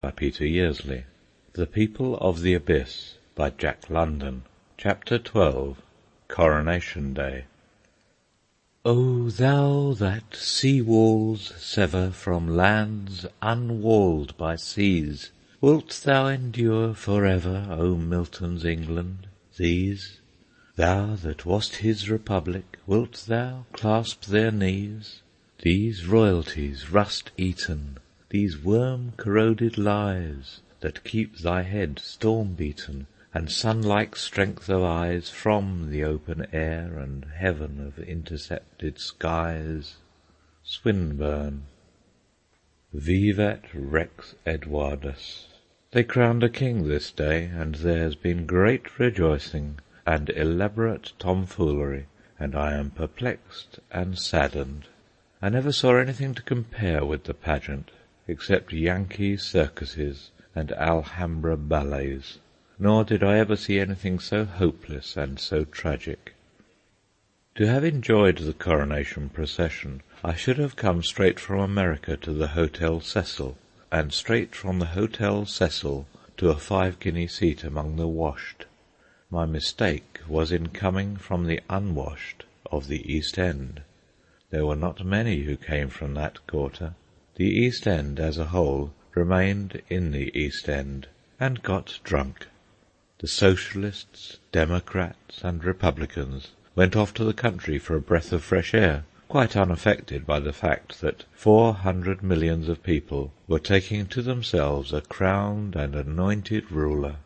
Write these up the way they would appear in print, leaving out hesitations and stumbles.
by Peter Yearsley. The People of the Abyss by Jack London. Chapter 12. Coronation Day. O thou that sea walls sever from lands unwalled by seas, wilt thou endure for ever, O Milton's England, these? Thou that wast his republic, wilt thou clasp their knees? These royalties rust-eaten, these worm-corroded lies, that keep thy head storm-beaten, and sun-like strength of eyes from the open air and heaven of intercepted skies. Swinburne. Vivat Rex Eduardus. They crowned a king this day, and there has been great rejoicing and elaborate tomfoolery, and I am perplexed and saddened. I never saw anything to compare with the pageant, except Yankee circuses and Alhambra ballets, nor did I ever see anything so hopeless and so tragic. To have enjoyed the coronation procession, I should have come straight from America to the Hotel Cecil, and straight from the Hotel Cecil to a 5-guinea seat among the washed. My mistake was in coming from the unwashed of the East End. There were not many who came from that quarter. The East End as a whole remained in the East End, and got drunk. The Socialists, Democrats, and Republicans went off to the country for a breath of fresh air, quite unaffected by the fact that 400 millions of people were taking to themselves a crowned and anointed ruler.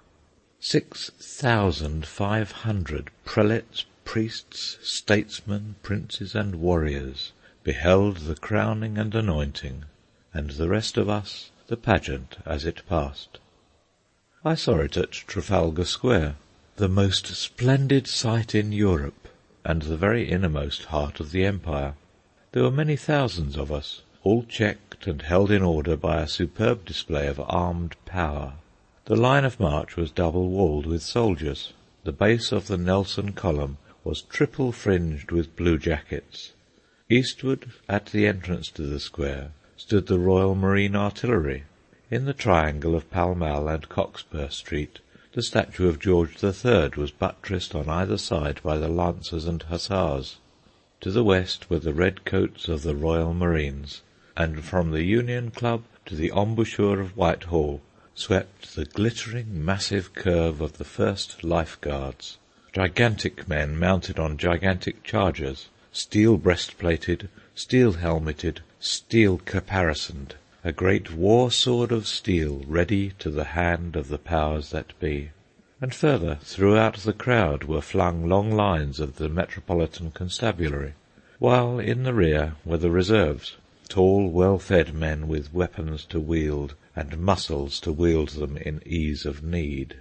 6,500 prelates, priests, statesmen, princes, and warriors beheld the crowning and anointing, and the rest of us the pageant as it passed. I saw it at Trafalgar Square, the most splendid sight in Europe, and the very innermost heart of the Empire. There were many thousands of us, all checked and held in order by a superb display of armed power. The line of march was double-walled with soldiers. The base of the Nelson column was triple-fringed with blue jackets. Eastward, at the entrance to the square, stood the Royal Marine Artillery. In the triangle of Pall Mall and Cockspur Street, the statue of George III was buttressed on either side by the Lancers and Hussars. To the west were the red coats of the Royal Marines, and from the Union Club to the embouchure of Whitehall swept the glittering, massive curve of the First Life Guards. Gigantic men mounted on gigantic chargers, steel breastplated, steel helmeted, steel caparisoned, a great war-sword of steel ready to the hand of the powers that be. And further, throughout the crowd were flung long lines of the Metropolitan Constabulary, while in the rear were the reserves, tall, well-fed men with weapons to wield and muscles to wield them in ease of need.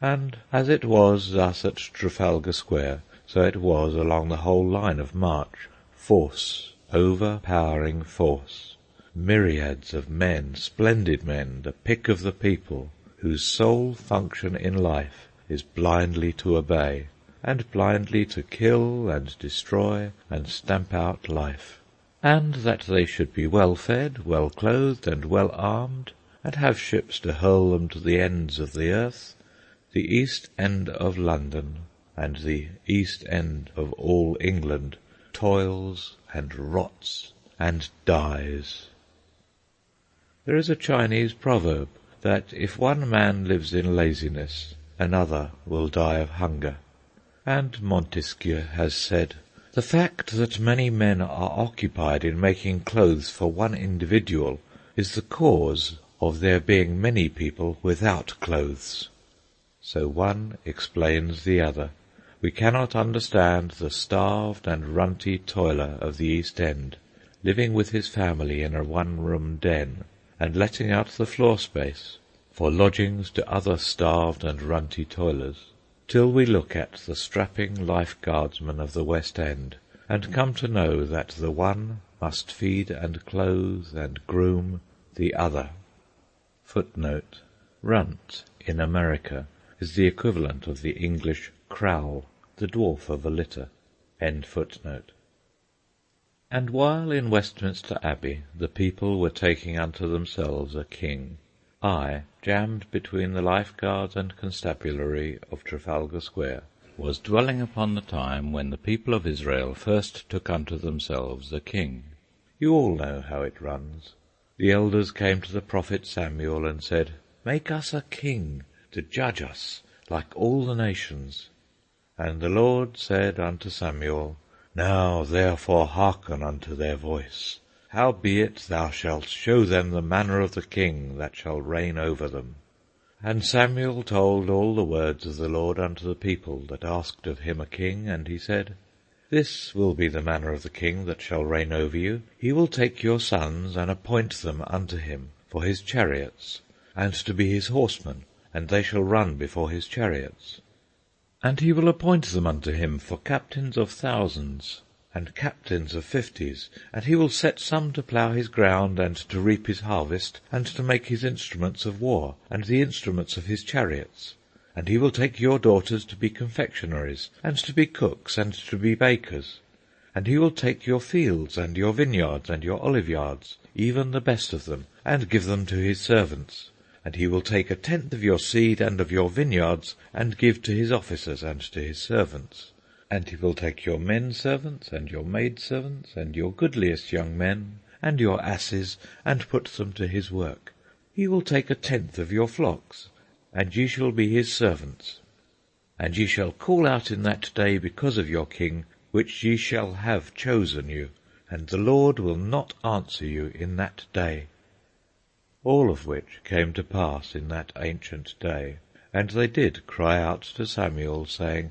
And as it was thus at Trafalgar Square, so it was along the whole line of march. Force, overpowering force. Myriads of men, splendid men, the pick of the people, whose sole function in life is blindly to obey, and blindly to kill and destroy and stamp out life. And that they should be well fed, well clothed, and well armed, and have ships to hurl them to the ends of the earth, the East End of London, and the East End of all England, toils and rots and dies. There is a Chinese proverb that if one man lives in laziness, another will die of hunger. And Montesquieu has said, "The fact that many men are occupied in making clothes for one individual is the cause of there being many people without clothes." So one explains the other. We cannot understand the starved and runty toiler of the East End, living with his family in a one-room den, and letting out the floor space for lodgings to other starved and runty toilers, till we look at the strapping life-guardsman of the West End, and come to know that the one must feed and clothe and groom the other. Footnote: Runt, in America, is the equivalent of the English crowl, the dwarf of a litter. End footnote. And while in Westminster Abbey the people were taking unto themselves a king, I, jammed between the Life Guards and Constabulary of Trafalgar Square, was dwelling upon the time when the people of Israel first took unto themselves a king. You all know how it runs. The elders came to the prophet Samuel and said, Make us a king to judge us like all the nations. And the Lord said unto Samuel, Now therefore hearken unto their voice. Howbeit thou shalt show them the manner of the king that shall reign over them. And Samuel told all the words of the Lord unto the people that asked of him a king, and he said, This will be the manner of the king that shall reign over you. He will take your sons, and appoint them unto him for his chariots, and to be his horsemen, and they shall run before his chariots. And he will appoint them unto him for captains of thousands, and captains of 50s, and he will set some to plough his ground, and to reap his harvest, and to make his instruments of war, and the instruments of his chariots. And he will take your daughters to be confectionaries, and to be cooks, and to be bakers. And he will take your fields, and your vineyards, and your oliveyards, even the best of them, and give them to his servants. And he will take 1/10 of your seed and of your vineyards, and give to his officers and to his servants. And he will take your men servants, and your maid servants, and your goodliest young men, and your asses, and put them to his work. He will take 1/10 of your flocks, and ye shall be his servants. And ye shall call out in that day because of your king, which ye shall have chosen you, and the Lord will not answer you in that day. All of which came to pass in that ancient day. And they did cry out to Samuel, saying,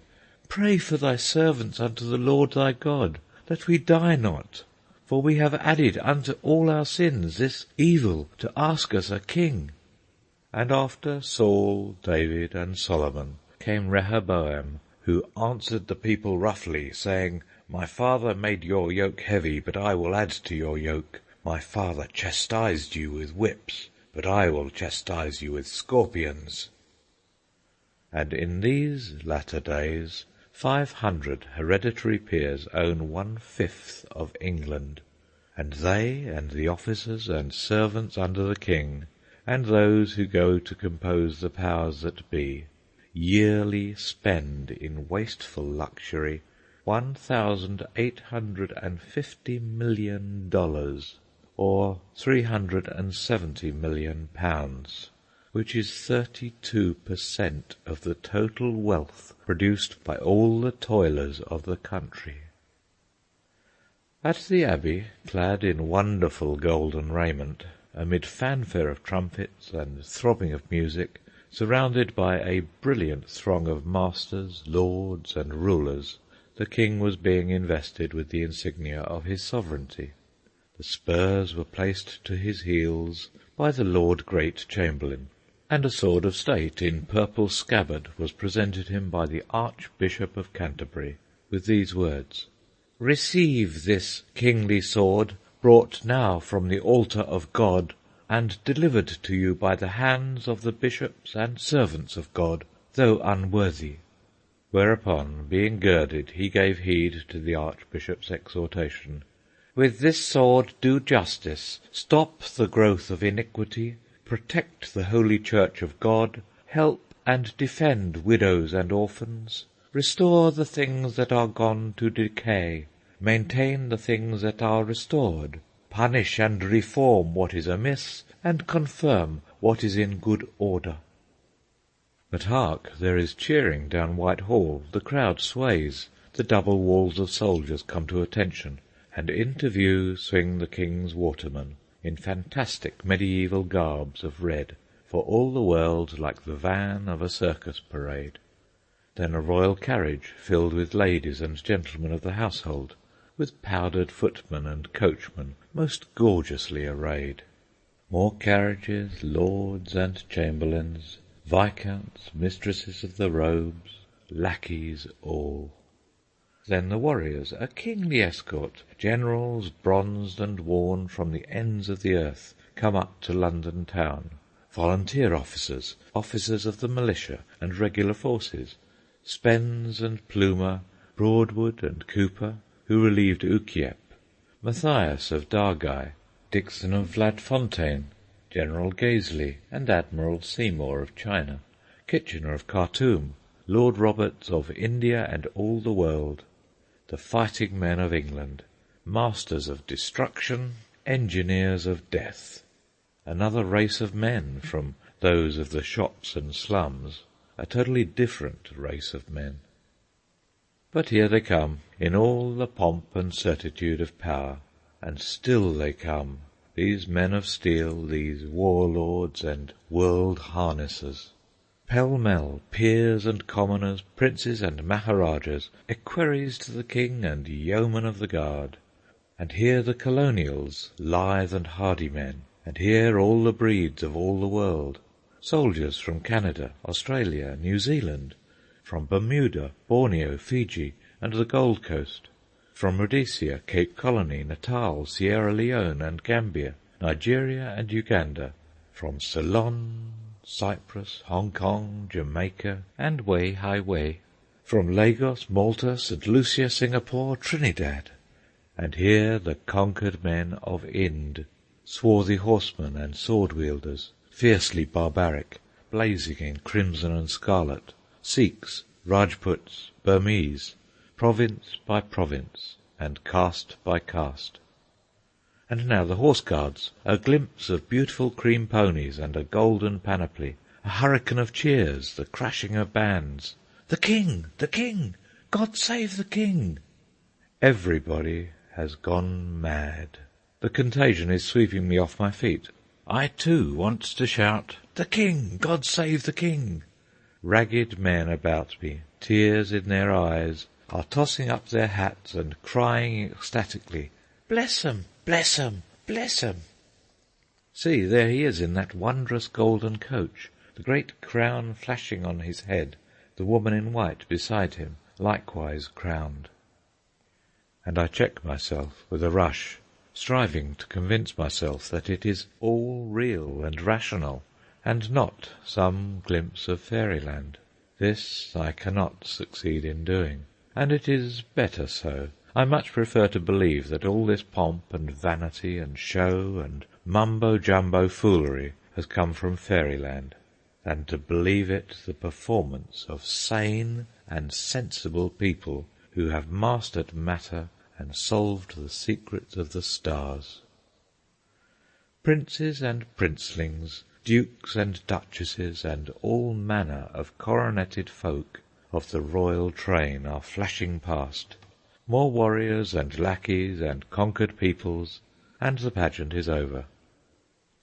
Pray for thy servants unto the Lord thy God, that we die not. For we have added unto all our sins this evil, to ask us a king. And after Saul, David, and Solomon came Rehoboam, who answered the people roughly, saying, My father made your yoke heavy, but I will add to your yoke. My father chastised you with whips, but I will chastise you with scorpions. And in these latter days 500 hereditary peers own 1/5 of England, and they, and the officers and servants under the king, and those who go to compose the powers that be, yearly spend in wasteful luxury $1,850 million, or £370 million, which is 32% of the total wealth produced by all the toilers of the country. At the Abbey, clad in wonderful golden raiment, amid fanfare of trumpets and throbbing of music, surrounded by a brilliant throng of masters, lords, and rulers, the king was being invested with the insignia of his sovereignty. The spurs were placed to his heels by the Lord Great Chamberlain, and a sword of state in purple scabbard was presented him by the Archbishop of Canterbury, with these words, Receive this kingly sword, brought now from the altar of God, and delivered to you by the hands of the bishops and servants of God, though unworthy. Whereupon, being girded, he gave heed to the Archbishop's exhortation, With this sword do justice, stop the growth of iniquity, protect the holy church of God, help and defend widows and orphans, restore the things that are gone to decay, maintain the things that are restored, punish and reform what is amiss, and confirm what is in good order. But hark, there is cheering down Whitehall, the crowd sways, the double walls of soldiers come to attention, and into view swing the king's watermen, in fantastic medieval garbs of red, for all the world like the van of a circus parade. Then a royal carriage filled with ladies and gentlemen of the household, with powdered footmen and coachmen most gorgeously arrayed. More carriages, lords and chamberlains, viscounts, mistresses of the robes, lackeys all. Then the warriors, a kingly escort, generals bronzed and worn from the ends of the earth, come up to London town, volunteer officers, officers of the militia and regular forces, Spens and Plumer, Broadwood and Cooper, who relieved Ukiep, Matthias of Dargai, Dixon of Vladfontein, General Gazley and Admiral Seymour of China, Kitchener of Khartoum, Lord Roberts of India and all the world, the fighting men of England, masters of destruction, engineers of death. Another race of men from those of the shops and slums, a totally different race of men. But here they come, in all the pomp and certitude of power, and still they come, these men of steel, these warlords and world-harnessers. Pell-mell, peers and commoners, princes and maharajas, equerries to the king and yeomen of the guard. And here the colonials, lithe and hardy men, and here all the breeds of all the world, soldiers from Canada, Australia, New Zealand, from Bermuda, Borneo, Fiji, and the Gold Coast, from Rhodesia, Cape Colony, Natal, Sierra Leone and Gambia, Nigeria and Uganda, from Ceylon, Cyprus, Hong Kong, Jamaica, and Wei, from Lagos, Malta, St. Lucia, Singapore, Trinidad, and here the conquered men of Ind, swarthy horsemen and sword-wielders, fiercely barbaric, blazing in crimson and scarlet, Sikhs, Rajputs, Burmese, province by province, and caste by caste. And now the Horse Guards, a glimpse of beautiful cream ponies and a golden panoply, a hurricane of cheers, the crashing of bands. "The King! The King! God save the King!" Everybody has gone mad. The contagion is sweeping me off my feet. I too want to shout, "The King! God save the King!" Ragged men about me, tears in their eyes, are tossing up their hats and crying ecstatically, "Bless 'em! Bless 'em! Bless 'em!" See, there he is in that wondrous golden coach, the great crown flashing on his head, the woman in white beside him, likewise crowned. And I check myself with a rush, striving to convince myself that it is all real and rational, and not some glimpse of fairyland. This I cannot succeed in doing, and it is better so. I much prefer to believe that all this pomp and vanity and show and mumbo-jumbo foolery has come from fairyland, than to believe it the performance of sane and sensible people who have mastered matter and solved the secrets of the stars. Princes and princelings, dukes and duchesses, and all manner of coroneted folk of the royal train are flashing past, more warriors and lackeys and conquered peoples, and the pageant is over.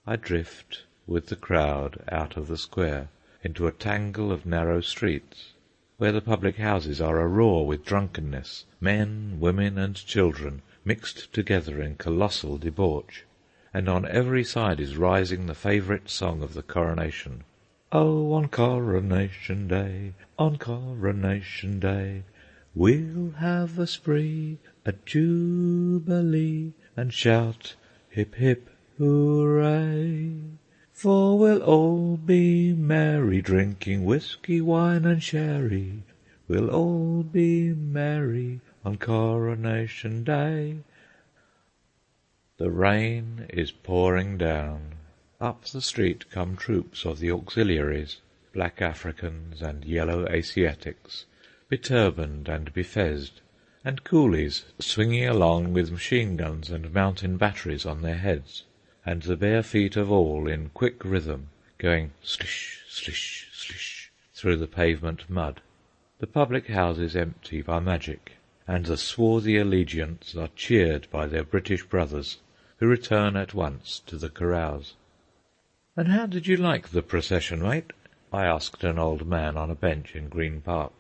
I drift with the crowd out of the square into a tangle of narrow streets, where the public houses are a-roar with drunkenness, men, women, and children mixed together in colossal debauch, and on every side is rising the favourite song of the coronation. "Oh, on Coronation Day, on Coronation Day, we'll have a spree, a jubilee, and shout, hip, hip, hooray! For we'll all be merry, drinking whiskey, wine, and sherry. We'll all be merry on Coronation Day." The rain is pouring down. Up the street come troops of the auxiliaries, black Africans and yellow Asiatics, beturbaned and befezed, and coolies swinging along with machine-guns and mountain batteries on their heads, and the bare feet of all in quick rhythm, going slish, slish, slish through the pavement mud. The public houses empty by magic, and the swarthy allegiants are cheered by their British brothers, who return at once to the carouse. "And how did you like the procession, mate?" I asked an old man on a bench in Green Park.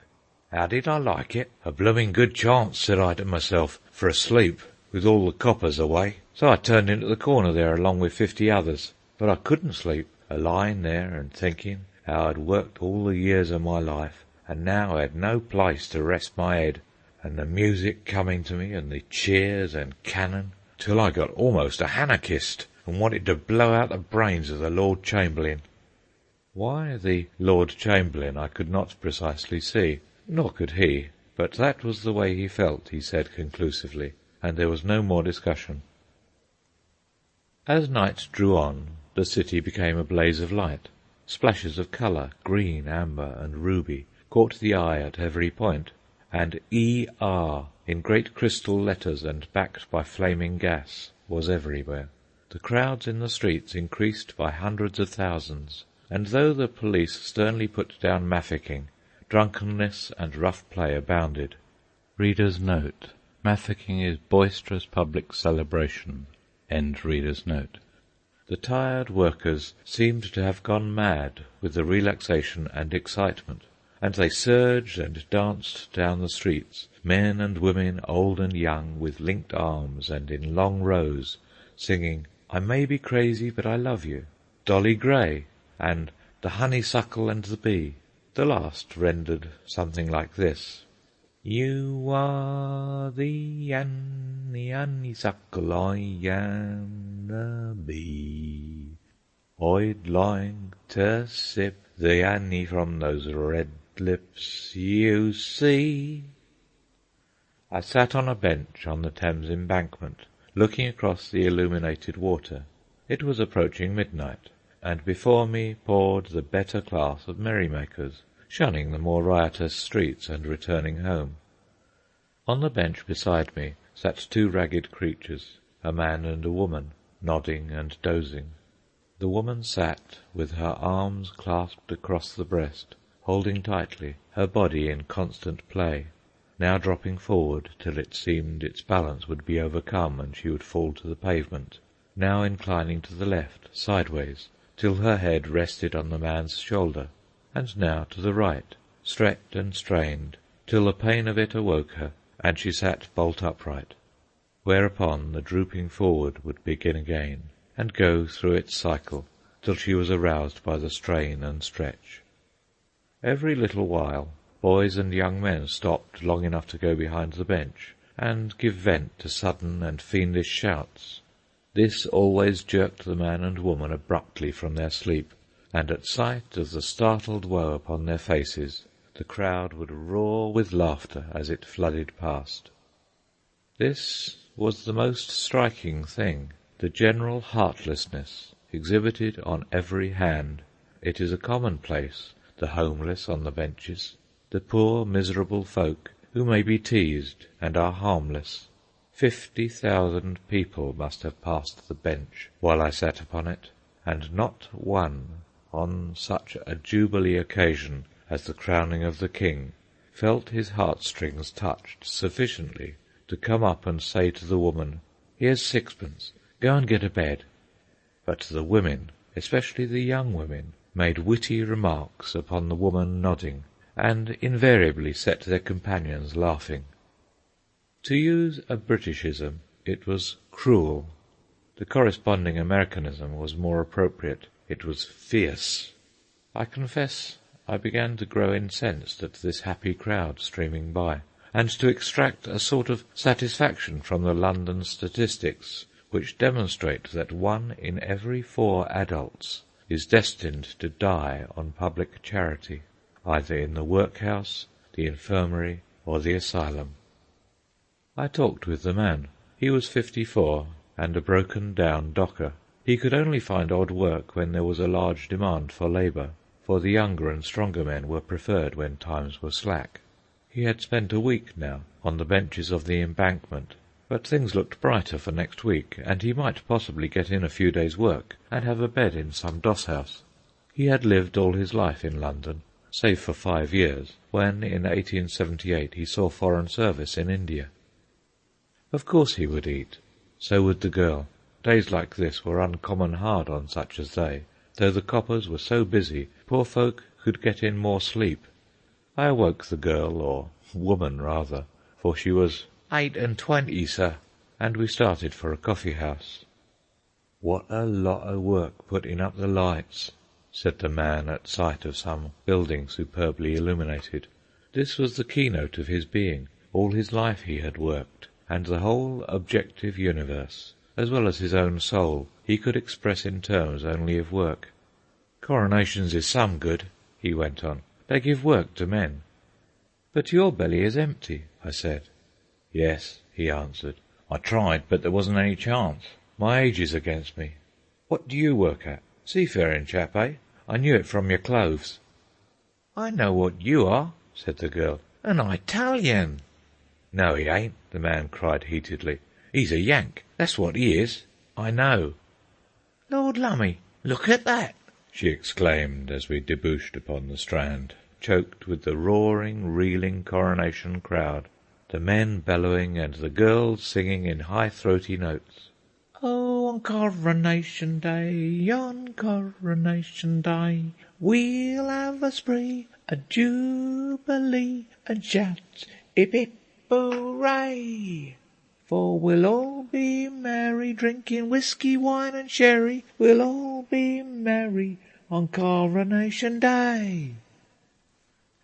"How did I like it? A blooming good chance," said I to myself, "for a sleep, with all the coppers away. So I turned into the corner there along with 50 others. But I couldn't sleep, a-lying there and thinking how I'd worked all the years of my life, and now I had no place to rest my head, and the music coming to me, and the cheers and cannon, till I got almost a anarchist, and wanted to blow out the brains of the Lord Chamberlain." Why the Lord Chamberlain I could not precisely see, nor could he, but that was the way he felt, he said conclusively, and there was no more discussion. As night drew on, the city became a blaze of light. Splashes of colour, green, amber, and ruby, caught the eye at every point, and E.R. in great crystal letters and backed by flaming gas was everywhere. The crowds in the streets increased by hundreds of thousands, and though the police sternly put down mafficking, drunkenness and rough play abounded. Reader's note. Mafficking is boisterous public celebration. End reader's note. The tired workers seemed to have gone mad with the relaxation and excitement, and they surged and danced down the streets, men and women, old and young, with linked arms and in long rows, singing, "I may be crazy, but I love you," "Dolly Gray," and "The Honeysuckle and the Bee," the last rendered something like this: "You are the honeysuckle, I am the bee. I'd like to sip the honey from those red lips you see." I sat on a bench on the Thames Embankment, looking across the illuminated water. It was approaching midnight, and before me poured the better class of merrymakers, shunning the more riotous streets and returning home. On the bench beside me sat two ragged creatures, a man and a woman, nodding and dozing. The woman sat with her arms clasped across the breast, holding tightly, her body in constant play, now dropping forward till it seemed its balance would be overcome and she would fall to the pavement, now inclining to the left, sideways, till her head rested on the man's shoulder, and now to the right, stretched and strained, till the pain of it awoke her, and she sat bolt upright, whereupon the drooping forward would begin again, and go through its cycle, till she was aroused by the strain and stretch. Every little while boys and young men stopped long enough to go behind the bench, and give vent to sudden and fiendish shouts. This always jerked the man and woman abruptly from their sleep, and at sight of the startled woe upon their faces, the crowd would roar with laughter as it flooded past. This was the most striking thing, the general heartlessness exhibited on every hand. It is a commonplace, the homeless on the benches, the poor miserable folk who may be teased and are harmless. 50,000 people must have passed the bench while I sat upon it, and not one, on such a jubilee occasion as the crowning of the king, felt his heartstrings touched sufficiently to come up and say to the woman, "Here's sixpence, go and get a bed." But the women, especially the young women, made witty remarks upon the woman nodding, and invariably set their companions laughing. To use a Britishism, it was cruel. The corresponding Americanism was more appropriate. It was fierce. I confess I began to grow incensed at this happy crowd streaming by, and to extract a sort of satisfaction from the London statistics, which demonstrate that 1 in every 4 adults is destined to die on public charity, either in the workhouse, the infirmary, or the asylum. I talked with the man. He was 54, and a broken-down docker. He could only find odd work when there was a large demand for labour, for the younger and stronger men were preferred when times were slack. He had spent a week now on the benches of the Embankment, but things looked brighter for next week, and he might possibly get in a few days' work and have a bed in some doss-house. He had lived all his life in London, save for 5 years, when in 1878 he saw foreign service in India. Of course he would eat. So would the girl. Days like this were uncommon hard on such as they. Though the coppers were so busy, poor folk could get in more sleep. I awoke the girl, or woman rather, for she was 28, sir, and we started for a coffee-house. "What a lot o' work putting up the lights," said the man at sight of some building superbly illuminated. This was the keynote of his being. All his life he had worked, and the whole objective universe, as well as his own soul, he could express in terms only of work. "Coronations is some good," he went on. "They give work to men." "But your belly is empty," I said. "Yes," he answered. "I tried, but there wasn't any chance. My age is against me." What do you work at? Seafaring chap, eh? I knew it from your clothes." "I know what you are," said the girl. "An Italian." "No, he ain't," the man cried heatedly. "He's a Yank, that's what he is. I know." "Lord lumme, look at that!" she exclaimed as we debouched upon the strand, choked with the roaring, reeling Coronation crowd, the men bellowing and the girls singing in high throaty notes. "Oh, on Coronation Day, on Coronation Day, we'll have a spree, a jubilee, and shout, 'Hip, hip, hooray!' For we'll all be merry, drinking whiskey, wine, and sherry. We'll all be merry on Coronation Day."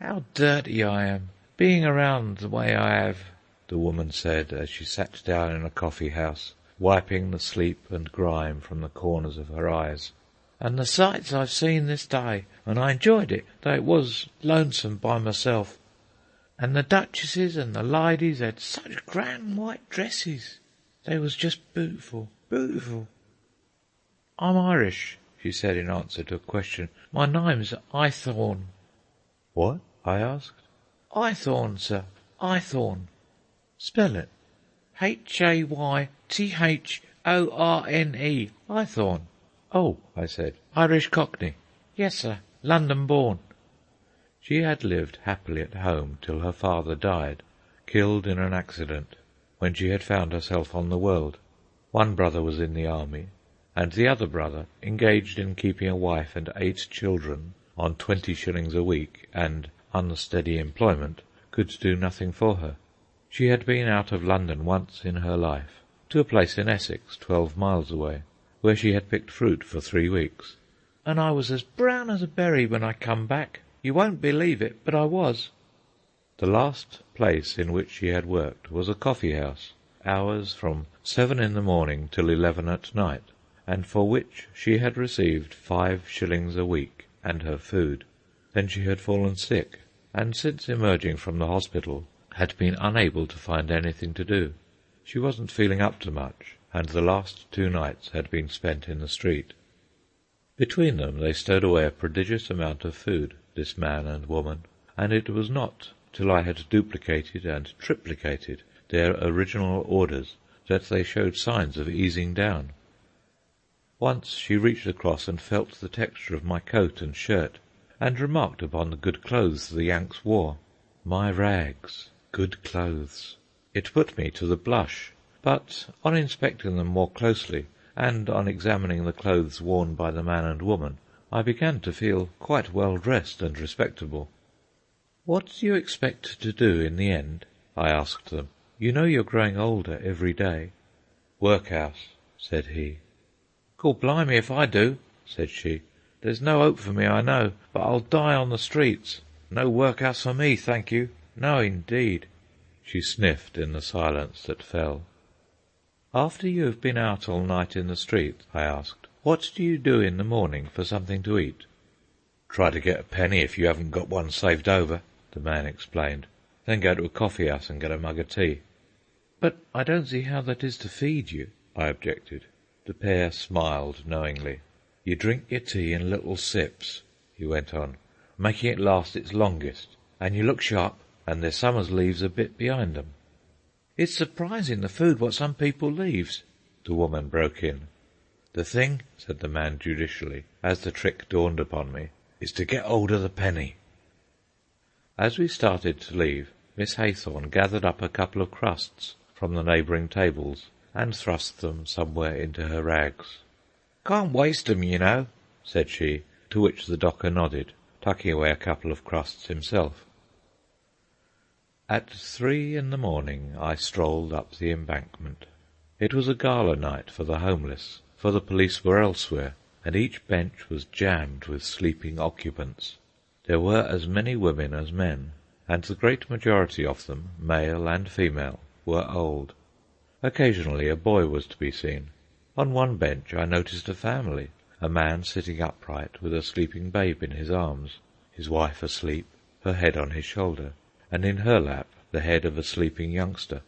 "How dirty I am, being around the way I have," the woman said as she sat down in a coffee-house, wiping the sleep and grime from the corners of her eyes. "And the sights I've seen this day, and I enjoyed it, though it was lonesome by myself. And the duchesses and the ladies had such grand white dresses. They was just beautiful, beautiful." "I'm Irish," she said in answer to a question. "My name's Eyethorne." "What?" I asked. "Eyethorne, sir, Eyethorne." "Spell it." Haythorne, Eyethorne. "Oh," I said, "Irish Cockney." "Yes, sir, London born." She had lived happily at home till her father died, killed in an accident, when she had found herself on the world. One brother was in the army, and the other brother, engaged in keeping a wife and 8 children on 20 shillings a week and unsteady employment, could do nothing for her. She had been out of London once in her life, to a place in Essex, 12 miles away, where she had picked fruit for 3 weeks. "And I was as brown as a berry when I come back. You won't believe it, but I was." The last place in which she had worked was a coffee-house, hours from 7 in the morning till 11 at night, and for which she had received 5 shillings a week and her food. Then she had fallen sick, and since emerging from the hospital had been unable to find anything to do. She wasn't feeling up to much, and the last 2 nights had been spent in the street. Between them they stowed away a prodigious amount of food, this man and woman, and it was not till I had duplicated and triplicated their original orders that they showed signs of easing down. Once she reached across and felt the texture of my coat and shirt, and remarked upon the good clothes the Yanks wore. My rags, good clothes. It put me to the blush, but on inspecting them more closely, and on examining the clothes worn by the man and woman, I began to feel quite well dressed and respectable. "What do you expect to do in the end?" I asked them. "You know you're growing older every day." "Workhouse," said he. "Gawblimey if I do," said she. "There's no hope for me, I know, but I'll die on the streets. No workhouse for me, thank you. No, indeed." She sniffed in the silence that fell. "After you have been out all night in the street," I asked, "what do you do in the morning for something to eat?" "Try to get a penny if you haven't got one saved over," the man explained. "Then go to a coffee-house and get a mug of tea." "But I don't see how that is to feed you," I objected. The pair smiled knowingly. "You drink your tea in little sips," he went on, "making it last its longest, and you look sharp, and there's some as leaves a bit behind 'em." "It's surprising the food what some people leaves," the woman broke in. "The thing," said the man judicially, as the trick dawned upon me, "is to get hold of the penny." As we started to leave, Miss Haythorne gathered up a couple of crusts from the neighbouring tables and thrust them somewhere into her rags. "Can't waste 'em, you know," said she, to which the docker nodded, tucking away a couple of crusts himself. At 3 in the morning I strolled up the embankment. It was a gala night for the homeless, for the police were elsewhere, and each bench was jammed with sleeping occupants. There were as many women as men, and the great majority of them, male and female, were old. Occasionally a boy was to be seen. On one bench I noticed a family, a man sitting upright with a sleeping babe in his arms, his wife asleep, her head on his shoulder, and in her lap the head of a sleeping youngster.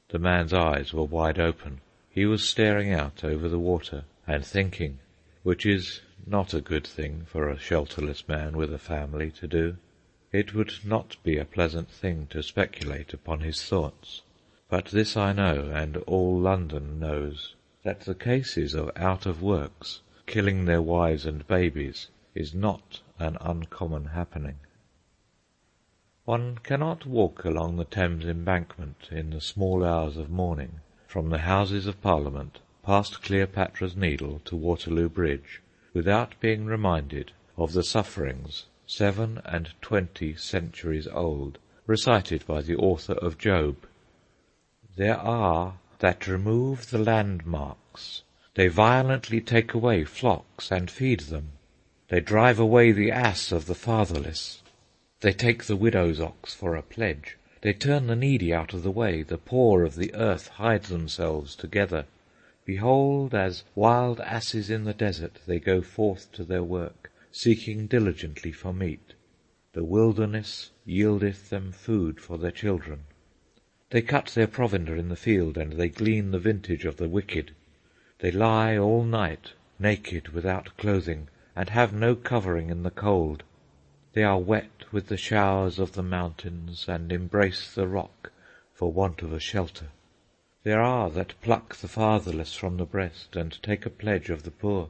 The man's eyes were wide open. He was staring out over the water and thinking. which is not a good thing for a shelterless man with a family to do. It would not be a pleasant thing to speculate upon his thoughts. But this I know, and all London knows, that the cases of out-of-works killing their wives and babies is not an uncommon happening. One cannot walk along the Thames Embankment in the small hours of morning, from the Houses of Parliament past Cleopatra's Needle to Waterloo Bridge, without being reminded of the sufferings 27 centuries old, recited by the author of Job. There are that remove the landmarks, they violently take away flocks and feed them. They drive away the ass of the fatherless. They take the widow's ox for a pledge. They turn the needy out of the way. The poor of the earth hide themselves together. Behold, as wild asses in the desert, they go forth to their work, seeking diligently for meat. The wilderness yieldeth them food for their children. They cut their provender in the field, and they glean the vintage of the wicked. They lie all night, naked without clothing, and have no covering in the cold. They are wet with the showers of the mountains, and embrace the rock for want of a shelter. There are that pluck the fatherless from the breast, and take a pledge of the poor.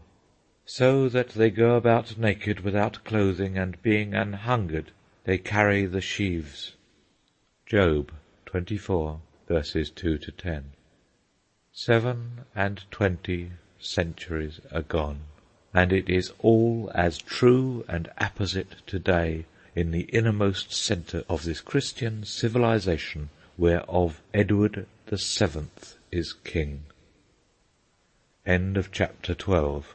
So that they go about naked without clothing, and being an hungered, they carry the sheaves. Job 24, verses 2-10. 27 centuries are gone, and it is all as true and apposite today in the innermost centre of this Christian civilization, whereof Edward the 7th is king. End of chapter 12.